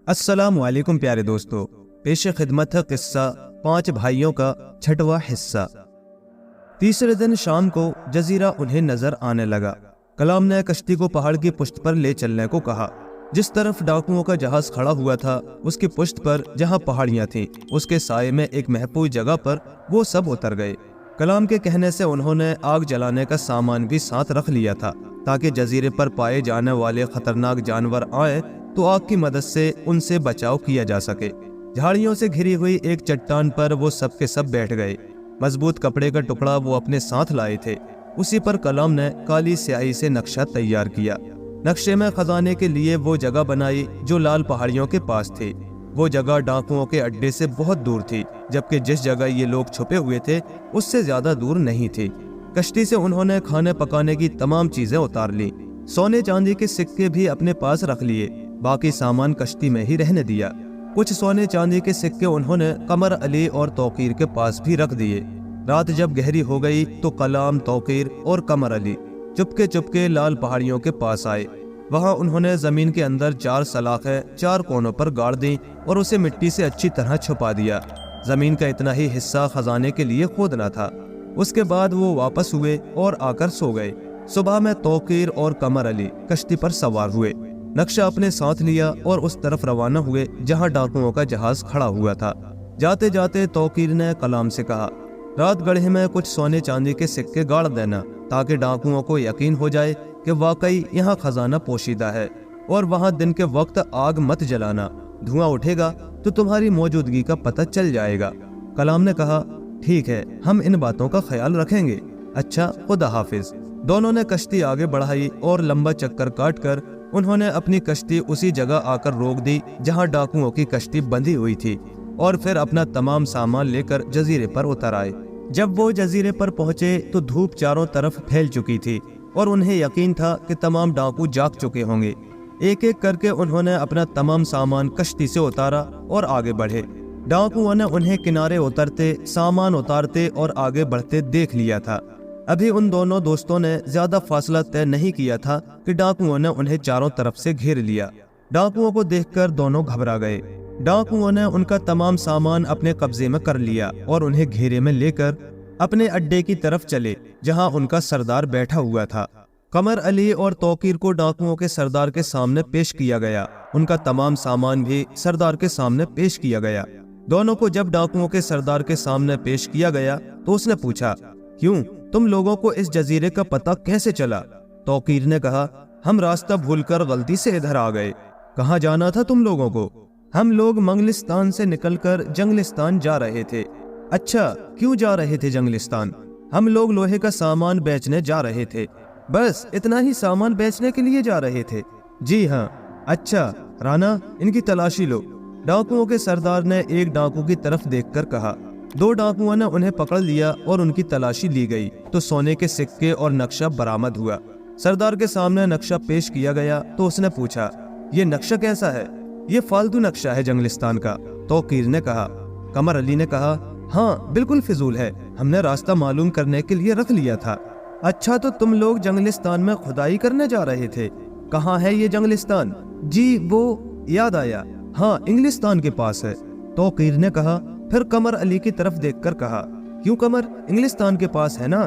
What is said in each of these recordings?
السلام علیکم پیارے دوستو، پیش خدمت ہے قصہ 5 بھائیوں کا 6واں حصہ۔ تیسرے دن شام کو جزیرہ انہیں نظر آنے لگا۔ کلام نے کشتی کو پہاڑ کی پشت پر لے چلنے کو کہا۔ جس طرف ڈاکوؤں کا جہاز کھڑا ہوا تھا اس کی پشت پر جہاں پہاڑیاں تھیں اس کے سائے میں ایک محفوظ جگہ پر وہ سب اتر گئے۔ کلام کے کہنے سے انہوں نے آگ جلانے کا سامان بھی ساتھ رکھ لیا تھا تاکہ جزیرے پر پائے جانے والے خطرناک جانور آئے تو آگ کی مدد سے ان سے بچاؤ کیا جا سکے۔ جھاڑیوں سے گھری ہوئی ایک چٹان پر وہ سب کے سب بیٹھ گئے۔ مضبوط کپڑے کا ٹکڑا وہ اپنے ساتھ لائے تھے، اسی پر کلام نے کالی سیاہی سے نقشہ تیار کیا۔ نقشے میں خزانے کے لیے وہ جگہ بنائی جو لال پہاڑیوں کے پاس تھی۔ وہ جگہ ڈاکوؤں کے اڈے سے بہت دور تھی، جبکہ جس جگہ یہ لوگ چھپے ہوئے تھے اس سے زیادہ دور نہیں تھی۔ کشتی سے انہوں نے کھانے پکانے کی تمام چیزیں اتار لی۔ سونے چاندی کے سکے بھی اپنے پاس رکھ لیے، باقی سامان کشتی میں ہی رہنے دیا۔ کچھ سونے چاندی کے سکے انہوں نے قمر علی اور توقیر کے پاس بھی رکھ دیے۔ رات جب گہری ہو گئی تو کلام، توقیر اور قمر علی چپکے چپکے لال پہاڑیوں کے پاس آئے۔ وہاں انہوں نے زمین کے اندر 4 سلاخیں 4 کونوں پر گاڑ دیں اور اسے مٹی سے اچھی طرح چھپا دیا۔ زمین کا اتنا ہی حصہ خزانے کے لیے کھودنا تھا۔ اس کے بعد وہ واپس ہوئے اور آ کر سو گئے۔ صبح میں توقیر اور قمر علی کشتی پر سوار ہوئے، نقشہ اپنے ساتھ لیا اور اس طرف روانہ ہوئے جہاں ڈاکوؤں کا جہاز کھڑا ہوا تھا۔ جاتے جاتے توقیر نے کلام سے کہا، رات گڑھے میں کچھ سونے چاندی کے سکے گاڑ دینا تاکہ ڈاکوؤں کو یقین ہو جائے کہ واقعی یہاں خزانہ پوشیدہ ہے، اور وہاں دن کے وقت آگ مت جلانا، دھواں اٹھے گا تو تمہاری موجودگی کا پتہ چل جائے گا۔ کلام نے کہا، ٹھیک ہے، ہم ان باتوں کا خیال رکھیں گے۔ اچھا، خدا حافظ۔ دونوں نے کشتی آگے بڑھائی اور لمبا چکر کاٹ کر انہوں نے اپنی کشتی اسی جگہ آ کر روک دی جہاں ڈاکوؤں کی کشتی بندھی ہوئی تھی، اور پھر اپنا تمام سامان لے کر جزیرے پر اتر آئے۔ جب وہ جزیرے پر پہنچے تو دھوپ چاروں طرف پھیل چکی تھی اور انہیں یقین تھا کہ تمام ڈاکو جاگ چکے ہوں گے۔ ایک ایک کر کے انہوں نے اپنا تمام سامان کشتی سے اتارا اور آگے بڑھے۔ ڈاکوؤں نے انہیں کنارے اترتے، سامان اتارتے اور آگے بڑھتے دیکھ لیا تھا۔ ابھی ان دونوں دوستوں نے زیادہ فاصلہ طے نہیں کیا تھا کہ ڈاکوؤں نے انہیں چاروں طرف سے گھیر لیا۔ ڈاکوؤں کو دیکھ کر دونوں گھبرا گئے۔ ڈاکوؤں نے ان کا تمام سامان اپنے قبضے میں کر لیا اور انہیں گھیرے میں لے کر اپنے اڈے کی طرف چلے جہاں ان کا سردار بیٹھا ہوا تھا۔ قمر علی اور توقیر کو ڈاکوؤں کے سردار کے سامنے پیش کیا گیا۔ ان کا تمام سامان بھی سردار کے سامنے پیش کیا گیا۔ دونوں کو جب ڈاکوؤں کے سردار کے سامنے پیش کیا گیا تو اس نے پوچھا، کیوں تم لوگوں کو اس جزیرے کا پتہ کیسے چلا؟ توقیر نے کہا، ہم راستہ بھول کر غلطی سے ادھر آ گئے۔ کہاں جانا تھا تم لوگوں کو؟ ہم لوگ منگلستان سے نکل کر جنگلستان جا رہے تھے۔ اچھا، کیوں جا رہے تھے جنگلستان؟ ہم لوگ لوہے کا سامان بیچنے جا رہے تھے۔ بس اتنا ہی سامان بیچنے کے لیے جا رہے تھے؟ جی ہاں۔ اچھا رانا، ان کی تلاشی لو۔ ڈاکوؤں کے سردار نے ایک ڈاکو کی طرف دیکھ کر کہا۔ 2 ڈاکوؤں نے انہیں پکڑ لیا اور ان کی تلاشی لی گئی تو سونے کے سکے اور نقشہ برآمد ہوا۔ سردار کے سامنے نقشہ پیش کیا گیا تو اس نے پوچھا، یہ نقشہ کیسا ہے؟ یہ فالتو نقشہ ہے جنگلستان کا، توقیر نے کہا۔ قمر علی نے کہا، ہاں بالکل فضول ہے، ہم نے راستہ معلوم کرنے کے لیے رکھ لیا تھا۔ اچھا، تو تم لوگ جنگلستان میں کھدائی کرنے جا رہے تھے؟ کہاں ہے یہ جنگلستان؟ جی وہ یاد آیا، ہاں انگلستان کے پاس ہے، توقیر نے کہا۔ پھر قمر علی کی طرف دیکھ کر کہا، کیوں قمر، انگلستان کے پاس ہے نا؟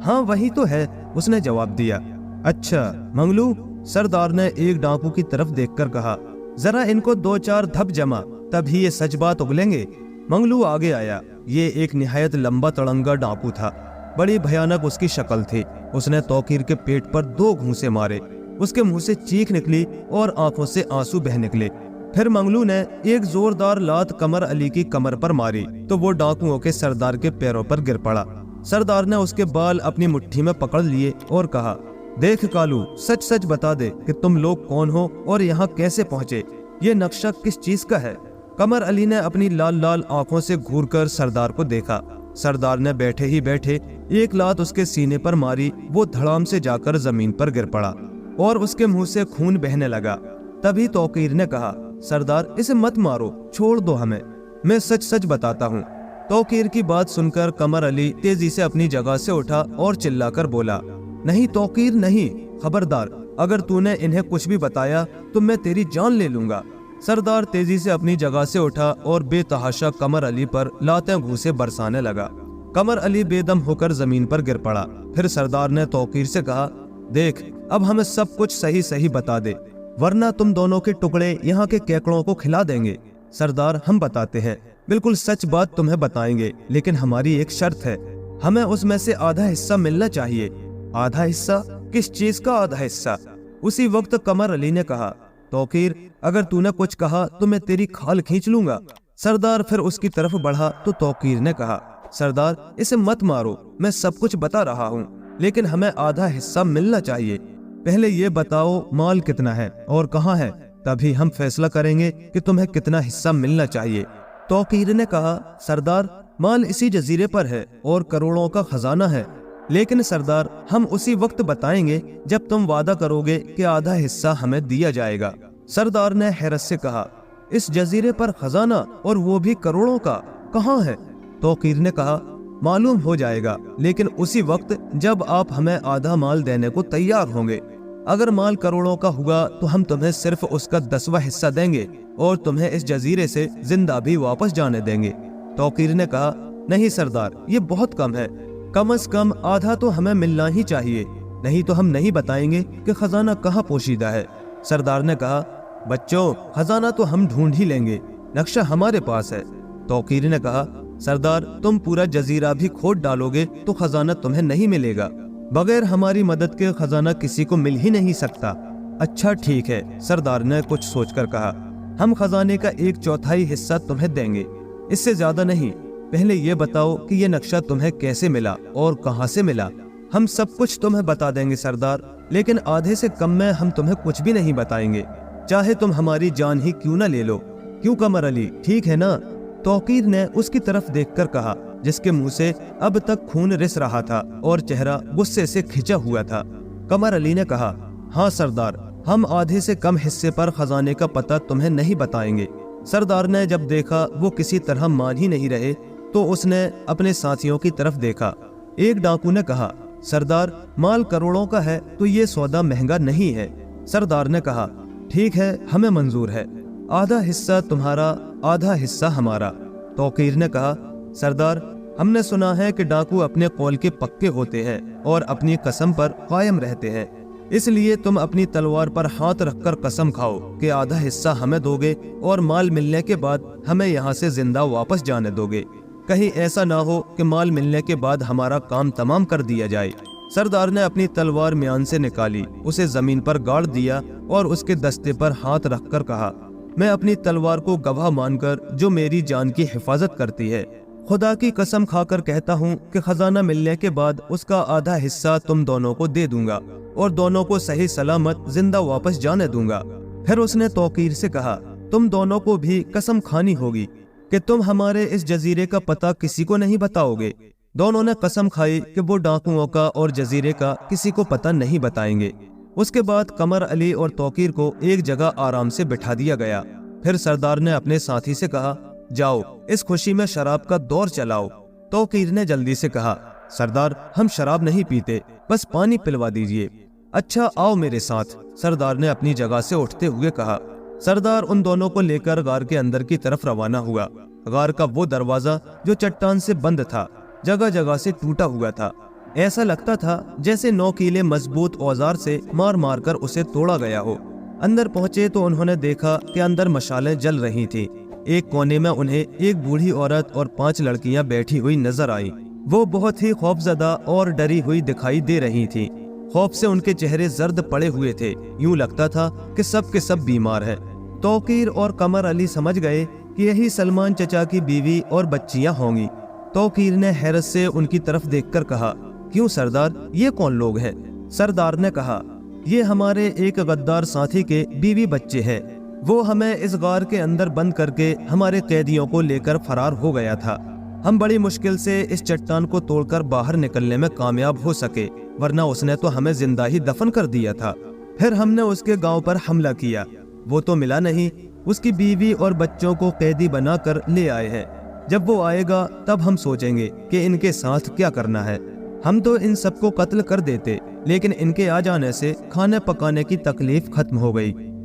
ہاں وہی تو ہے، اس نے جواب دیا۔ اچھا منگلو، سردار نے ایک ڈاکو کی طرف دیکھ کر کہا، ذرا ان کو 2-4 دھپ جما، تبھی یہ سچ بات اگلیں گے۔ منگلو آگے آیا۔ یہ ایک نہایت لمبا تڑنگا ڈاکو تھا، بڑی بھیانک اس کی شکل تھی۔ اس نے توقیر کے پیٹ پر 2 گھونسے مارے، اس کے منہ سے چیخ نکلی اور آنکھوں سے آنسو بہہ نکلے۔ پھر منگلو نے ایک زوردار لات قمر علی کی کمر پر ماری تو وہ ڈاکوؤں کے سردار کے پیروں پر گر پڑا۔ سردار نے اس کے بال اپنی مٹھی میں پکڑ لیے اور کہا، دیکھ کالو، سچ سچ بتا دے کہ تم لوگ کون ہو اور یہاں کیسے پہنچے؟ یہ نقشہ کس چیز کا ہے؟ قمر علی نے اپنی لال لال آنکھوں سے گھور کر سردار کو دیکھا۔ سردار نے بیٹھے ہی بیٹھے ایک لات اس کے سینے پر ماری، وہ دھڑام سے جا کر زمین پر گر پڑا اور اس کے منہ سے خون بہنے لگا۔ تبھی توقیر نے کہا، سردار اسے مت مارو، چھوڑ دو ہمیں، میں سچ سچ بتاتا ہوں۔ توقیر کی بات سن کر قمر علی تیزی سے اپنی جگہ سے اٹھا اور چلا کر بولا، نہیں توقیر نہیں، خبردار، اگر تو نے انہیں کچھ بھی بتایا تو میں تیری جان لے لوں گا۔ سردار تیزی سے اپنی جگہ سے اٹھا اور بے تحاشا قمر علی پر لاتیں گھوسے برسانے لگا۔ قمر علی بے دم ہو کر زمین پر گر پڑا۔ پھر سردار نے توقیر سے کہا، دیکھ اب ہمیں سب کچھ صحیح صحیح بتا دے، ورنہ تم دونوں کے ٹکڑے یہاں کے کیکڑوں کو کھلا دیں گے۔ سردار ہم بتاتے ہیں، بالکل سچ بات تمہیں بتائیں گے، لیکن ہماری ایک شرط ہے، ہمیں اس میں سے آدھا حصہ ملنا چاہیے۔ آدھا حصہ؟ کس چیز کا آدھا حصہ؟ اسی وقت قمر علی نے کہا، توقیر اگر تو نے کچھ کہا تو میں تیری کھال کھینچ لوں گا۔ سردار پھر اس کی طرف بڑھا تو توقیر نے کہا، سردار اسے مت مارو، میں سب کچھ بتا رہا ہوں، لیکن ہمیں آدھا حصہ ملنا چاہیے۔ پہلے یہ بتاؤ مال کتنا ہے اور کہاں ہے، تبھی ہم فیصلہ کریں گے کہ تمہیں کتنا حصہ ملنا چاہیے۔ توقیر نے کہا، سردار مال اسی جزیرے پر ہے اور کروڑوں کا خزانہ ہے، لیکن سردار ہم اسی وقت بتائیں گے جب تم وعدہ کرو گے کہ آدھا حصہ ہمیں دیا جائے گا۔ سردار نے حیرت سے کہا، اس جزیرے پر خزانہ اور وہ بھی کروڑوں کا، کہاں ہے؟ توقیر نے کہا، معلوم ہو جائے گا، لیکن اسی وقت جب آپ ہمیں آدھا مال دینے کو تیار ہوں گے۔ اگر مال کروڑوں کا ہوگا تو ہم تمہیں صرف اس کا 10واں حصہ دیں گے اور تمہیں اس جزیرے سے زندہ بھی واپس جانے دیں گے۔ توقیر نے کہا، نہیں سردار یہ بہت کم ہے، کم از کم آدھا تو ہمیں ملنا ہی چاہیے، نہیں تو ہم نہیں بتائیں گے کہ خزانہ کہاں پوشیدہ ہے۔ سردار نے کہا، بچوں خزانہ تو ہم ڈھونڈ ہی لیں گے، نقشہ ہمارے پاس ہے۔ توقیر نے کہا، سردار تم پورا جزیرہ بھی کھود ڈالو گے تو خزانہ تمہیں نہیں ملے گا، بغیر ہماری مدد کے خزانہ کسی کو مل ہی نہیں سکتا۔ اچھا ٹھیک ہے، سردار نے کچھ سوچ کر کہا، ہم خزانے کا 1/4 حصہ تمہیں دیں گے، اس سے زیادہ نہیں۔ پہلے یہ بتاؤ کہ یہ نقشہ تمہیں کیسے ملا اور کہاں سے ملا؟ ہم سب کچھ تمہیں بتا دیں گے سردار، لیکن آدھے سے کم میں ہم تمہیں کچھ بھی نہیں بتائیں گے، چاہے تم ہماری جان ہی کیوں نہ لے لو۔ کیوں قمر علی، ٹھیک ہے نا؟ توقیر نے اس کی طرف دیکھ کر کہا، جس کے منہ سے اب تک خون رس رہا تھا اور چہرہ غصے سے کھچا ہوا تھا۔ قمر علی نے کہا، ہاں سردار، ہم آدھے سے کم حصے پر خزانے کا پتہ تمہیں نہیں بتائیں گے۔ سردار نے جب دیکھا وہ کسی طرح مان ہی نہیں رہے تو اس نے اپنے ساتھیوں کی طرف دیکھا۔ ایک ڈاکو نے کہا، سردار مال کروڑوں کا ہے تو یہ سودا مہنگا نہیں ہے۔ سردار نے کہا، ٹھیک ہے ہمیں منظور ہے، آدھا حصہ تمہارا آدھا حصہ ہمارا۔ توقیر نے کہا، سردار ہم نے سنا ہے کہ ڈاکو اپنے قول کے پکے ہوتے ہیں اور اپنی قسم پر قائم رہتے ہیں، اس لیے تم اپنی تلوار پر ہاتھ رکھ کر قسم کھاؤ کہ آدھا حصہ ہمیں دو گے اور مال ملنے کے بعد ہمیں یہاں سے زندہ واپس جانے دو گے، کہیں ایسا نہ ہو کہ مال ملنے کے بعد ہمارا کام تمام کر دیا جائے۔ سردار نے اپنی تلوار میان سے نکالی، اسے زمین پر گاڑ دیا اور اس کے دستے پر ہاتھ رکھ کر کہا، میں اپنی تلوار کو گواہ مان کر جو میری جان کی حفاظت کرتی ہے، خدا کی قسم کھا کر کہتا ہوں کہ خزانہ ملنے کے بعد اس کا آدھا حصہ تم دونوں کو دے دوں گا اور دونوں کو صحیح سلامت زندہ واپس جانے دوں گا۔ پھر اس نے توقیر سے کہا، تم دونوں کو بھی قسم کھانی ہوگی کہ تم ہمارے اس جزیرے کا پتہ کسی کو نہیں بتاؤ گے۔ دونوں نے قسم کھائی کہ وہ ڈاکوؤں کا اور جزیرے کا کسی کو پتہ نہیں بتائیں گے۔ اس کے بعد قمر علی اور توقیر کو ایک جگہ آرام سے بٹھا دیا گیا۔ پھر سردار نے اپنے ساتھی سے کہا، جاؤ اس خوشی میں شراب کا دور چلاؤ۔ توقیر نے جلدی سے کہا، سردار ہم شراب نہیں پیتے، بس پانی پلوا دیجئے۔ اچھا آؤ میرے ساتھ، سردار نے اپنی جگہ سے اٹھتے ہوئے کہا۔ سردار ان دونوں کو لے کر غار کے اندر کی طرف روانہ ہوا۔ غار کا وہ دروازہ جو چٹان سے بند تھا جگہ جگہ سے ٹوٹا ہوا تھا، ایسا لگتا تھا جیسے نوکیلے مضبوط اوزار سے مار مار کر اسے توڑا گیا ہو۔ اندر پہنچے تو انہوں نے دیکھا کہ اندر مشالیں جل رہی تھیں۔ ایک کونے میں انہیں ایک بوڑھی عورت اور 5 لڑکیاں بیٹھی ہوئی نظر آئیں۔ وہ بہت ہی خوفزدہ اور ڈری ہوئی دکھائی دے رہی تھیں۔ خوف سے ان کے چہرے زرد پڑے ہوئے تھے، یوں لگتا تھا کہ سب کے سب بیمار ہیں۔ توقیر اور قمر علی سمجھ گئے کہ یہی سلمان چچا کی بیوی اور بچیاں ہوں گی۔ توقیر نے حیرت سے ان کی طرف دیکھ کر کہا، کیوں سردار یہ کون لوگ ہیں؟ سردار نے کہا، یہ ہمارے ایک غدار ساتھی کے بیوی بچے ہیں، وہ ہمیں اس غار کے اندر بند کر کے ہمارے قیدیوں کو لے کر فرار ہو گیا تھا۔ ہم بڑی مشکل سے اس چٹان کو توڑ کر باہر نکلنے میں کامیاب ہو سکے، ورنہ اس نے تو ہمیں زندہ ہی دفن کر دیا تھا۔ پھر ہم نے اس کے گاؤں پر حملہ کیا، وہ تو ملا نہیں، اس کی بیوی اور بچوں کو قیدی بنا کر لے آئے ہیں۔ جب وہ آئے گا تب ہم سوچیں گے کہ ان کے ساتھ کیا کرنا ہے۔ ہم تو ان سب کو قتل کر دیتے، لیکن ان کے آ جانے سے کھانے پکانے کی تکلیف ختم ہو گئی۔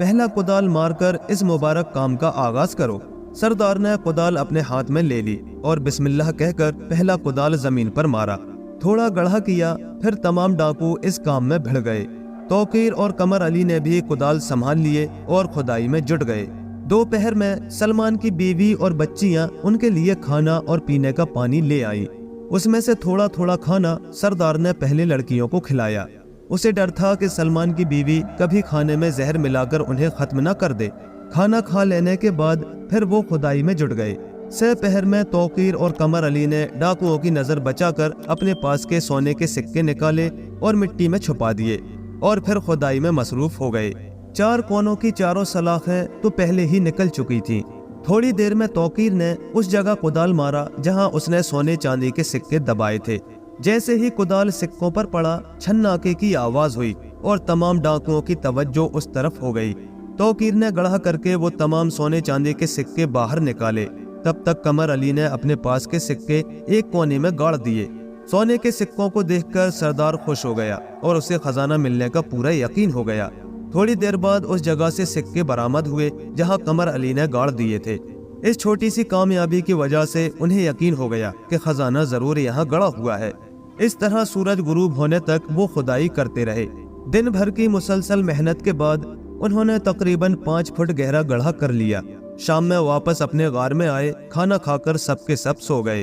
پہلا کدال مار کر اس مبارک کام کا آغاز کرو۔ سردار نے کدال اپنے ہاتھ میں لے لی اور بسم اللہ کہہ کر پہلا کدال زمین پر مارا۔ تھوڑا گڑھا کیا، پھر تمام ڈاکو اس کام میں بھڑ گئے۔ توقیر اور قمر علی نے بھی کدال سنبھال لیے اور کھدائی میں جٹ گئے۔ دوپہر میں سلمان کی بیوی اور بچیاں ان کے لیے کھانا اور پینے کا پانی لے آئی۔ اس میں سے تھوڑا تھوڑا کھانا سردار نے پہلے لڑکیوں کو کھلایا۔ اسے ڈر تھا کہ سلمان کی بیوی کبھی کھانے میں زہر ملا کر انہیں ختم نہ کر دے۔ کھانا کھا لینے کے بعد پھر وہ کھدائی میں جٹ گئے۔ سہ پہر میں توقیر اور قمر علی نے ڈاکوؤں کی نظر بچا کر اپنے پاس کے سونے کے سکے نکالے اور مٹی میں چھپا دیے اور پھر کھدائی میں مصروف ہو گئے۔ چار کونوں کی چاروں سلاخیں تو پہلے ہی نکل چکی تھیں۔ تھوڑی دیر میں توقیر نے اس جگہ کدال مارا جہاں اس نے سونے چاندی کے سکے دبائے تھے۔ جیسے ہی کدال سکوں پر پڑا، چھناکے کی آواز ہوئی اور تمام ڈاکوؤں کی توجہ اس طرف ہو گئی۔ توقیر نے گڑھا کر کے وہ تمام سونے چاندی کے سکے باہر نکالے۔ تب تک قمر علی نے اپنے پاس کے سکے ایک کونے میں گاڑ دیے۔ سونے کے سکوں کو دیکھ کر سردار خوش ہو گیا اور اسے خزانہ ملنے کا پورا یقین ہو گیا۔ تھوڑی دیر بعد اس جگہ سے سکے برآمد ہوئے جہاں قمر علی نے گاڑ دیے تھے۔ اس چھوٹی سی کامیابی کی وجہ سے انہیں یقین ہو گیا کہ خزانہ ضرور یہاں گڑا ہوا ہے۔ اس طرح سورج غروب ہونے تک وہ کھدائی کرتے رہے۔ دن بھر کی مسلسل محنت کے بعد انہوں نے تقریباً 5 فٹ گہرا گڑھا کر لیا۔ شام میں واپس اپنے غار میں آئے، کھانا کھا کر سب کے سب سو گئے۔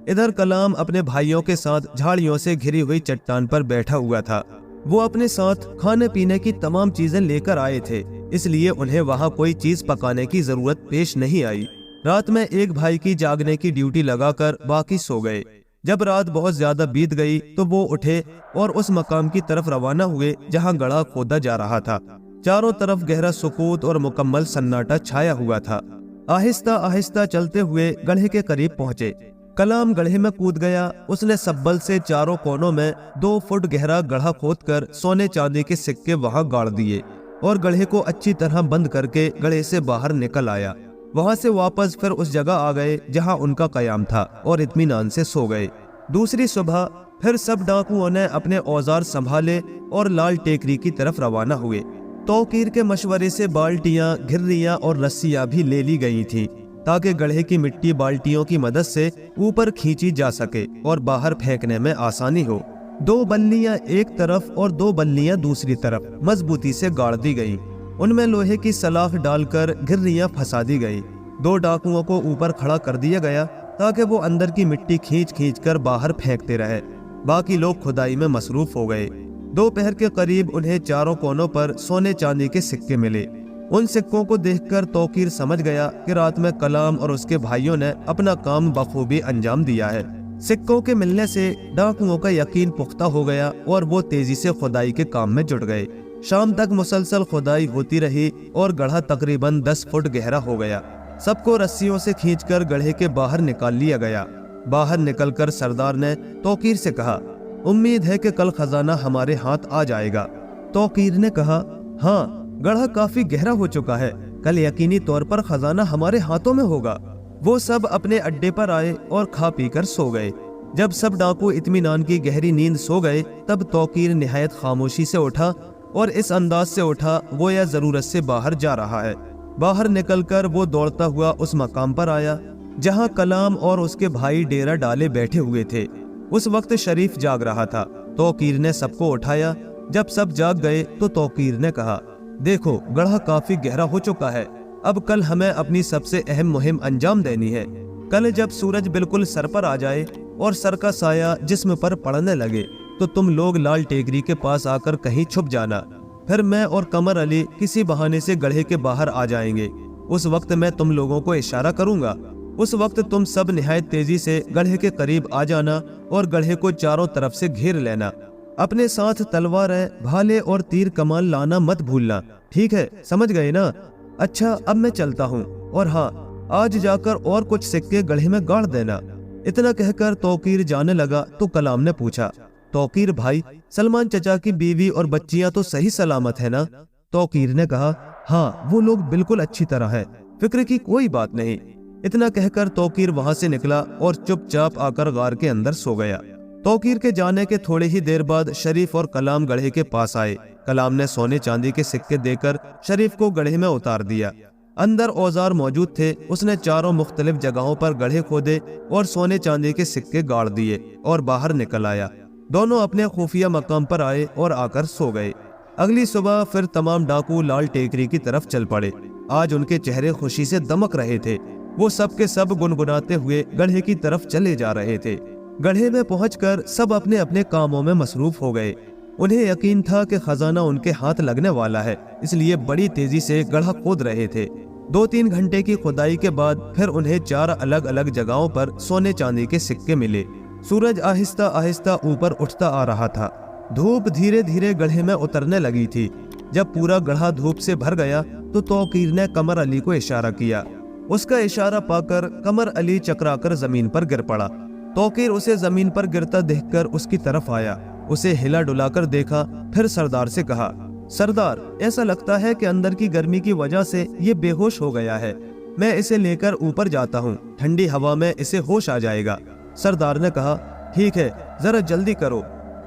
ادھر کلام اپنے بھائیوں کے ساتھ جھاڑیوں سے گھری ہوئی چٹان پر بیٹھا ہوا تھا۔ وہ اپنے ساتھ کھانے پینے کی تمام چیزیں لے کر آئے تھے، اس لیے انہیں وہاں کوئی چیز پکانے کی ضرورت پیش نہیں آئی۔ رات میں ایک بھائی کی جاگنے کی ڈیوٹی لگا کر باقی سو گئے۔ جب رات بہت زیادہ بیت گئی تو وہ اٹھے اور اس مقام کی طرف روانہ ہوئے جہاں گڑھا کھودا جا رہا تھا۔ چاروں طرف گہرا سکوت اور مکمل سناٹا چھایا ہوا تھا۔ آہستہ آہستہ چلتے ہوئے گڑھے کے قریب پہنچے۔ کلام گڑھے میں کود گیا۔ اس نے سبل سے چاروں کونوں میں 2 فٹ گہرا گڑھا کھود کر سونے چاندی کے سکے وہاں گاڑ دیے اور گڑھے کو اچھی طرح بند کر کے گڑھے سے باہر نکل آیا۔ وہاں سے واپس پھر اس جگہ آ گئے جہاں ان کا قیام تھا اور اطمینان سے سو گئے۔ دوسری صبح پھر سب ڈاکوؤں نے اپنے اوزار سنبھالے اور لال ٹیکری کی طرف روانہ ہوئے۔ توقیر کے مشورے سے بالٹیاں، گھریاں اور رسیاں بھی لے لی گئی تھیں تاکہ گڑھے کی مٹی بالٹیوں کی مدد سے اوپر کھینچی جا سکے اور باہر پھینکنے میں آسانی ہو۔ 2 بلیاں ایک طرف اور 2 بلیاں دوسری طرف مضبوطی سے گاڑ دی گئیں۔ ان میں لوہے کی سلاخ ڈال کر گھریاں پھنسا دی گئی۔ 2 ڈاکوؤں کو اوپر کھڑا کر دیا گیا تاکہ وہ اندر کی مٹی کھینچ کھینچ کر باہر پھینکتے رہے۔ باقی لوگ کھدائی میں مصروف ہو گئے۔ دوپہر کے قریب انہیں چاروں کونوں پر سونے چاندی کے سکے ملے۔ ان سکوں کو دیکھ کر توقیر سمجھ گیا کہ رات میں کلام اور اس کے بھائیوں نے اپنا کام بخوبی انجام دیا ہے۔ سکوں کے ملنے سے ڈاکوؤں کا یقین پختہ ہو گیا اور وہ تیزی سے کھدائی کے کام میں جٹ گئے۔ شام تک مسلسل کھدائی ہوتی رہی اور گڑھا تقریباً 10 فٹ گہرا ہو گیا۔ سب کو رسیوں سے کھینچ کر گڑھے کے باہر نکال لیا گیا۔ باہر نکل کر سردار نے توقیر سے کہا، امید ہے کہ کل خزانہ ہمارے ہاتھ آ جائے گا۔ توقیر نے کہا، ہاں، گڑھا کافی گہرا ہو چکا ہے، کل یقینی طور پر خزانہ ہمارے ہاتھوں میں ہوگا۔ وہ سب اپنے اڈے پر آئے اور کھا پی کر سو گئے۔ جب سب ڈاکو اطمینان کی گہری نیند سو گئے تب توقیر نہایت خاموشی سے اٹھا اور اس انداز سے اٹھا گویا ضرورت سے باہر جا رہا ہے۔ باہر نکل کر وہ دوڑتا ہوا اس مقام پر آیا جہاں کلام اور اس کے بھائی ڈیرا ڈالے بیٹھے ہوئے تھے۔ اس وقت شریف جاگ رہا تھا۔ توقیر نے سب کو اٹھایا۔ جب سب جاگ گئے تو توقیر نے کہا، دیکھو گڑھا کافی گہرا ہو چکا ہے، اب کل ہمیں اپنی سب سے اہم مہم انجام دینی ہے۔ کل جب سورج بالکل سر پر آ جائے اور سر کا سایہ جسم پر پڑنے لگے تو تم لوگ لال ٹیکری کے پاس آ کر کہیں چھپ جانا، پھر میں اور قمر علی کسی بہانے سے گڑھے کے باہر آ جائیں گے۔ اس وقت میں تم لوگوں کو اشارہ کروں گا۔ اس وقت تم سب نہایت تیزی سے گڑھے کے قریب آ جانا اور گڑھے کو چاروں طرف سے گھیر لینا۔ اپنے ساتھ تلواریں، بھالے اور تیر کمان لانا مت بھولنا، ٹھیک ہے؟ سمجھ گئے نا؟ اچھا، اب میں چلتا ہوں، اور ہاں، آج جا کر اور کچھ سکے گڑھے میں گاڑ دینا۔ اتنا کہہ کر توقیر جانے لگا تو کلام نے پوچھا، توقیر بھائی، سلمان چچا کی بیوی اور بچیاں تو صحیح سلامت ہے نا؟ توقیر نے کہا، ہاں، وہ لوگ بالکل اچھی طرح ہے، فکر کی کوئی بات نہیں۔ اتنا کہہ کر توقیر وہاں سے نکلا اور چپ چاپ آ کر غار کے اندر سو گیا۔ توقیر کے جانے کے تھوڑے ہی دیر بعد شریف اور کلام گڑھے کے پاس آئے۔ کلام نے سونے چاندی کے سکے دے کر شریف کو گڑھے میں اتار دیا۔ اندر اوزار موجود تھے۔ اس نے چاروں مختلف جگہوں پر گڑھے کھودے اور سونے چاندی کے سکے گاڑ دیے اور باہر نکل آیا۔ دونوں اپنے خفیہ مقام پر آئے اور آ کر سو گئے۔ اگلی صبح پھر تمام ڈاکو لال ٹیکری کی طرف چل پڑے۔ آج ان کے چہرے خوشی سے دمک رہے تھے۔ وہ سب کے سب گنگناتے ہوئے گڑھے کی طرف چلے جا رہے تھے۔ گڑھے میں پہنچ کر سب اپنے اپنے کاموں میں مصروف ہو گئے۔ انہیں یقین تھا کہ خزانہ ان کے ہاتھ لگنے والا ہے، اس لیے بڑی تیزی سے گڑھا کھود رہے تھے۔ 2-3 گھنٹے کی کھدائی کے بعد پھر انہیں 4 الگ الگ جگہوں پر سونے چاندی کے سکے ملے۔ سورج آہستہ آہستہ اوپر اٹھتا آ رہا تھا۔ دھوپ دھیرے دھیرے گڑھے میں اترنے لگی تھی۔ جب پورا گڑھا دھوپ سے بھر گیا تو توقیر نے قمر علی کو اشارہ کیا۔ اس کا اشارہ پا کر قمر علی چکرا کر زمین پر گر پڑا۔ توقیر اسے زمین پر گرتا دیکھ کر اس کی طرف آیا، اسے ہلا ڈلا کر دیکھا، پھر سردار سے کہا، سردار، ایسا لگتا ہے کہ اندر کی گرمی کی وجہ سے یہ بے ہوش ہو گیا ہے، میں اسے لے کر اوپر جاتا ہوں، ٹھنڈی ہوا میں اسے ہوش آ جائے گا۔ سردار نے کہا، ٹھیک ہے، ذرا جلدی کرو،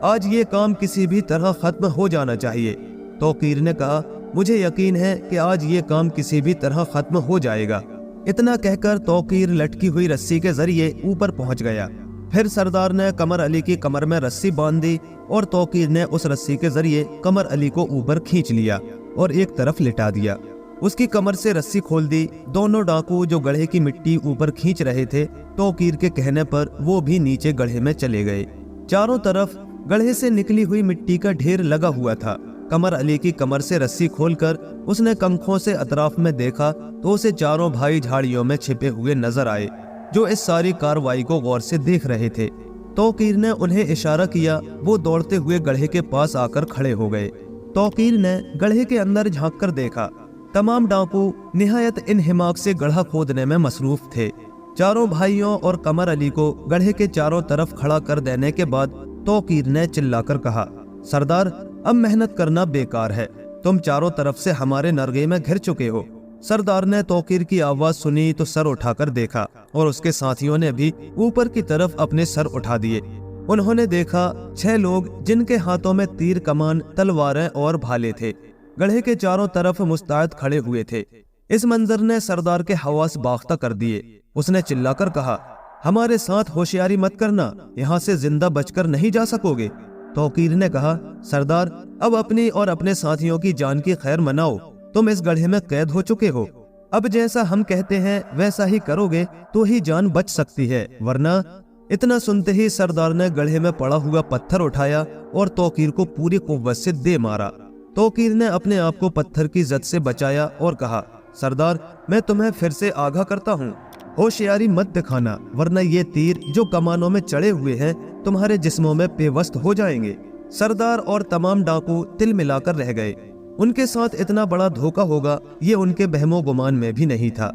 آج یہ کام کسی بھی طرح ختم ہو جانا چاہیے۔ توقیر نے کہا، مجھے یقین ہے کہ آج یہ کام کسی بھی طرح ختم ہو جائے گا۔ اتنا کہہ کر توقیر لٹکی ہوئی رسی کے ذریعے اوپر پہنچ گیا۔ پھر سردار نے قمر علی کی کمر میں رسی باندھ دی اور توقیر نے اس رسی کے ذریعے قمر علی کو اوپر کھینچ لیا اور ایک طرف لٹا دیا۔ اس کی کمر سے رسی کھول دی۔ دونوں ڈاکو جو گڑھے کی مٹی اوپر کھینچ رہے تھے، توقیر کے کہنے پر وہ بھی نیچے گڑھے میں چلے گئے۔ چاروں طرف گڑھے سے نکلی ہوئی مٹی کا ڈھیر لگا ہوا تھا۔ قمر علی کی کمر سے رسی کھول کر اس نے کنکھوں سے اطراف میں دیکھا تو اسے چاروں بھائی جھاڑیوں میں چھپے ہوئے نظر آئے، جو اس ساری کارروائی کو غور سے دیکھ رہے تھے۔ توقیر نے انہیں اشارہ کیا، وہ دوڑتے ہوئے گڑھے کے پاس آ کر کھڑے ہو گئے۔ توقیر نے گڑھے کے اندر جھانک کر دیکھا، تمام ڈاکو نہایت انہماک سے گڑھا کھودنے میں مصروف تھے۔ چاروں بھائیوں اور قمر علی کو گڑھے کے چاروں طرف کھڑا کر دینے کے بعد توقیر نے چلا کر کہا، سردار، اب محنت کرنا بیکار ہے، تم چاروں طرف سے ہمارے نرغے میں گھر چکے ہو۔ سردار نے توقیر کی آواز سنی تو سر اٹھا کر دیکھا اور اس کے ساتھیوں نے بھی اوپر کی طرف اپنے سر اٹھا دیے۔ انہوں نے دیکھا 6 لوگ جن کے ہاتھوں میں تیر کمان، تلواریں اور بھالے تھے، گڑھے کے چاروں طرف مستعد کھڑے ہوئے تھے۔ اس منظر نے سردار کے حواس باختہ کر دیے۔ اس نے چلا کر کہا، ہمارے ساتھ ہوشیاری مت کرنا، یہاں سے زندہ بچ کر نہیں جا سکو گے۔ توقیر نے کہا، سردار، اب اپنی اور اپنے ساتھیوں کی جان کی خیر مناؤ، تم اس گڑھے میں قید ہو چکے ہو، اب جیسا ہم کہتے ہیں ویسا ہی کرو گے تو ہی جان بچ سکتی ہے، ورنہ۔ اتنا سنتے ہی سردار نے گڑھے میں پڑا ہوا پتھر اٹھایا اور توقیر کو پوری قوت سے دے مارا۔ توقیر نے اپنے آپ کو پتھر کی زد سے بچایا اور کہا، سردار، میں تمہیں پھر سے آگاہ کرتا ہوں، ہوشیاری مت دکھانا، ورنہ یہ تیر جو کمانوں میں چڑھے ہوئے ہیں تمہارے جسموں میں پیوست ہو جائیں گے۔ سردار اور تمام ڈاکو تل ملا کر رہ گئے۔ ان کے ساتھ اتنا بڑا دھوکہ ہوگا یہ ان کے بہم و گمان میں بھی نہیں تھا۔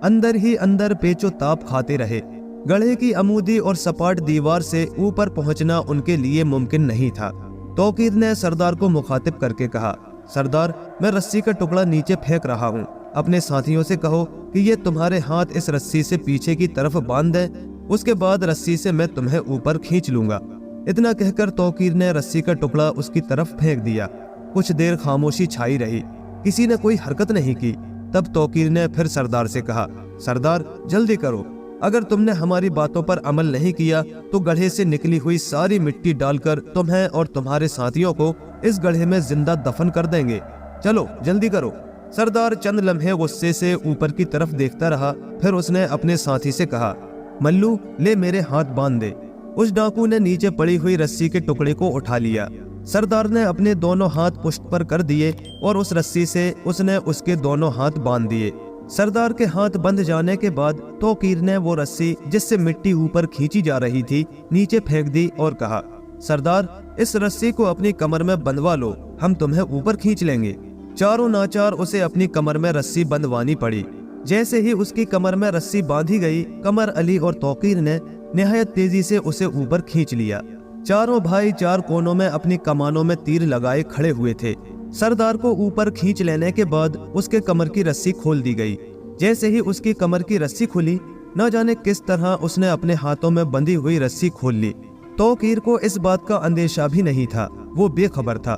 اندر ہی اندر پیچ و تاپ کھاتے رہے۔ گڑھے کی عمودی اور سپاٹ دیوار سے اوپر پہنچنا ان کے لیے ممکن نہیں تھا۔ توقیر نے سردار کو مخاطب کر کے کہا، سردار، میں رسی کا ٹکڑا نیچے پھینک رہا ہوں، اپنے ساتھیوں سے کہو کہ یہ تمہارے ہاتھ اس رسی سے پیچھے کی طرف باندھ دیں، اس کے بعد رسی سے میں تمہیں اوپر کھینچ لوں گا۔ اتنا کہہ کر توقیر نے رسی کا ٹکڑا اس کی طرف پھینک دیا۔ کچھ دیر خاموشی چھائی رہی، کسی نے کوئی حرکت نہیں کی۔ تب توقیر نے پھر سردار سے کہا، سردار، جلدی کرو، اگر تم نے ہماری باتوں پر عمل نہیں کیا تو گڑھے سے نکلی ہوئی ساری مٹی ڈال کر تمہیں اور تمہارے ساتھیوں کو اس گڑھے میں زندہ دفن کر دیں گے، چلو جلدی کرو۔ سردار چند لمحے غصے سے اوپر کی طرف دیکھتا رہا، پھر اس نے اپنے ساتھی سے کہا، ملو، لے میرے ہاتھ باندھ دے۔ اس ڈاکو نے نیچے پڑی ہوئی رسی کے ٹکڑے کو اٹھا لیا۔ سردار نے اپنے دونوں ہاتھ پشت پر کر دیے اور اس رسی سے اس نے اس کے دونوں ہاتھ باندھ دیے۔ سردار کے ہاتھ بندھ جانے کے بعد توقیر نے وہ رسی جس سے مٹی اوپر کھینچی جا رہی تھی نیچے پھینک دی اور کہا، سردار، اس رسی کو اپنی کمر میں بندھوا لو، ہم تمہیں اوپر کھینچ لیں گے۔ چاروں ناچار اسے اپنی کمر میں رسی بندھوانی پڑی۔ جیسے ہی اس کی کمر میں رسی باندھی گئی، قمر علی اور توقیر نے نہایت تیزی سے اسے اوپر کھینچ لیا۔ چاروں بھائی 4 کونوں میں اپنی کمانوں میں تیر لگائے کھڑے ہوئے تھے۔ سردار کو اوپر کھینچ لینے کے بعد اس کے کمر کی رسی کھول دی گئی۔ جیسے ہی اس کی کمر کی رسی کھلی، نہ جانے کس طرح اس نے اپنے ہاتھوں میں بندھی ہوئی رسی کھول لی۔ توقیر کو اس بات کا اندیشہ بھی نہیں تھا، وہ بے خبر تھا۔